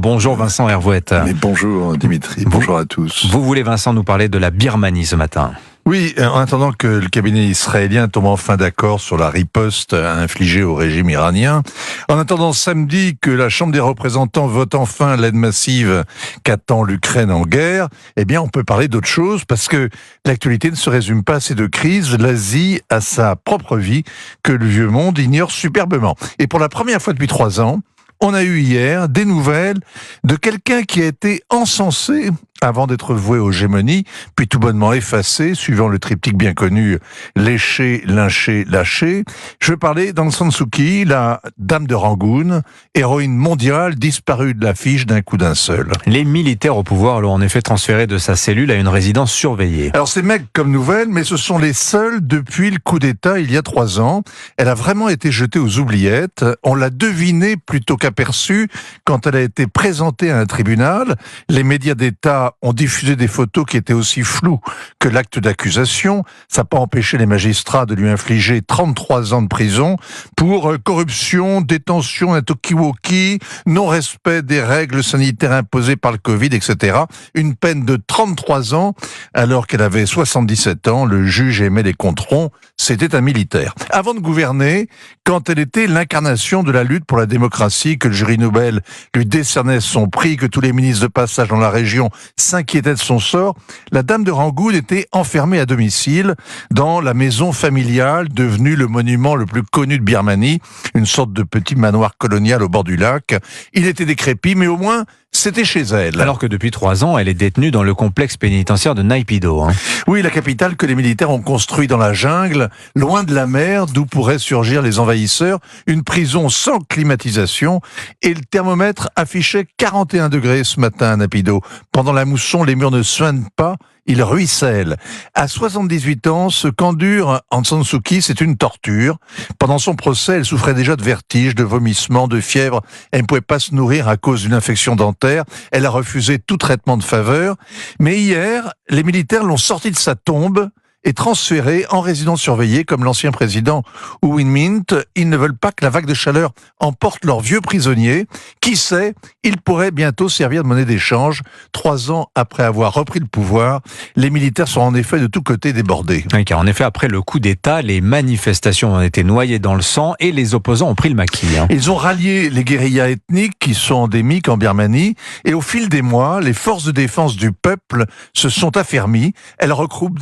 Bonjour Vincent Hervouette. Mais bonjour Dimitri, bonjour à tous. Vous voulez Vincent nous parler de la Birmanie ce matin? Oui, en attendant que le cabinet israélien tombe enfin d'accord sur la riposte infligée au régime iranien, en attendant samedi que la Chambre des représentants vote enfin l'aide massive qu'attend l'Ukraine en guerre, eh bien on peut parler d'autre chose parce que l'actualité ne se résume pas à ces deux crises. L'Asie a sa propre vie que le vieux monde ignore superbement. Et pour la première fois depuis 3 ans, on a eu hier des nouvelles de quelqu'un qui a été encensé avant d'être voué aux gémonies, puis tout bonnement effacé, suivant le triptyque bien connu « lécher, lyncher, lâcher ». Je parlais d'Aung San Suu Kyi, la dame de Rangoon, héroïne mondiale disparue de l'affiche d'un coup d'un seul. Les militaires au pouvoir l'ont en effet transférée de sa cellule à une résidence surveillée. Alors c'est maigre comme nouvelle, mais ce sont les seuls depuis le coup d'État il y a 3 ans. Elle a vraiment été jetée aux oubliettes. On l'a devinée plutôt qu'aperçue quand elle a été présentée à un tribunal. Les médias d'État ont diffusé des photos qui étaient aussi floues que l'acte d'accusation. Ça n'a pas empêché les magistrats de lui infliger 33 ans de prison pour corruption, détention, un talkie-walkie, non-respect des règles sanitaires imposées par le Covid, etc. Une peine de 33 ans, alors qu'elle avait 77 ans. Le juge aimait les controns. C'était un militaire. Avant de gouverner, quand elle était l'incarnation de la lutte pour la démocratie, que le jury Nobel lui décernait son prix, que tous les ministres de passage dans la région s'inquiétaient de son sort, la dame de Rangoon était enfermée à domicile dans la maison familiale devenue le monument le plus connu de Birmanie, une sorte de petit manoir colonial au bord du lac. Il était décrépit, mais au moins c'était chez elle. Alors que depuis 3 ans, elle est détenue dans le complexe pénitentiaire de Naypyidaw. Oui, la capitale que les militaires ont construit dans la jungle, loin de la mer, d'où pourraient surgir les envahisseurs. Une prison sans climatisation. Et le thermomètre affichait 41 degrés ce matin à Naypyidaw. Pendant la mousson, les murs ne suintent pas. Il ruisselle. À 78 ans, ce qu'endure Aung San Suu Kyi, c'est une torture. Pendant son procès, elle souffrait déjà de vertiges, de vomissements, de fièvre. Elle ne pouvait pas se nourrir à cause d'une infection dentaire. Elle a refusé tout traitement de faveur. Mais hier, les militaires l'ont sortie de sa tombe et transféré en résidence surveillée comme l'ancien président U Win Myint. Ils ne veulent pas que la vague de chaleur emporte leurs vieux prisonniers. Qui sait, ils pourraient bientôt servir de monnaie d'échange. 3 ans après avoir repris le pouvoir, les militaires sont en effet de tous côtés débordés. Oui, car en effet, après le coup d'État, les manifestations ont été noyées dans le sang et les opposants ont pris le maquis. Ils ont rallié les guérillas ethniques qui sont endémiques en Birmanie et au fil des mois, les forces de défense du peuple se sont affermies. Elles regroupent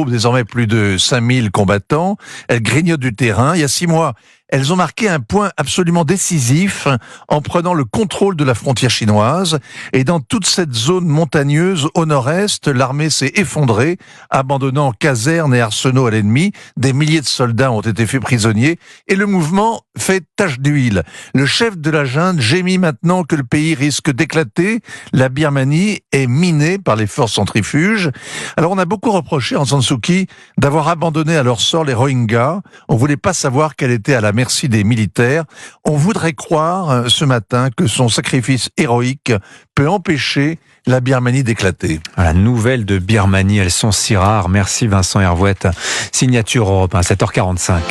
désormais plus de 5000 combattants. Elles grignotent du terrain. Il y a 6 mois, elles ont marqué un point absolument décisif en prenant le contrôle de la frontière chinoise. Et dans toute cette zone montagneuse au nord-est, l'armée s'est effondrée, abandonnant casernes et arsenaux à l'ennemi. Des milliers de soldats ont été faits prisonniers et le mouvement fait tache d'huile. Le chef de la junte gémit maintenant que le pays risque d'éclater. La Birmanie est minée par les forces centrifuges. Alors on a beaucoup reproché à Aung San Suu Kyi d'avoir abandonné à leur sort les Rohingyas. On ne voulait pas savoir qu'elle était à la merci des militaires. On voudrait croire ce matin que son sacrifice héroïque peut empêcher la Birmanie d'éclater. La nouvelle de Birmanie, elles sont si rares. Merci Vincent Hervouette. Signature Europe, 7h45.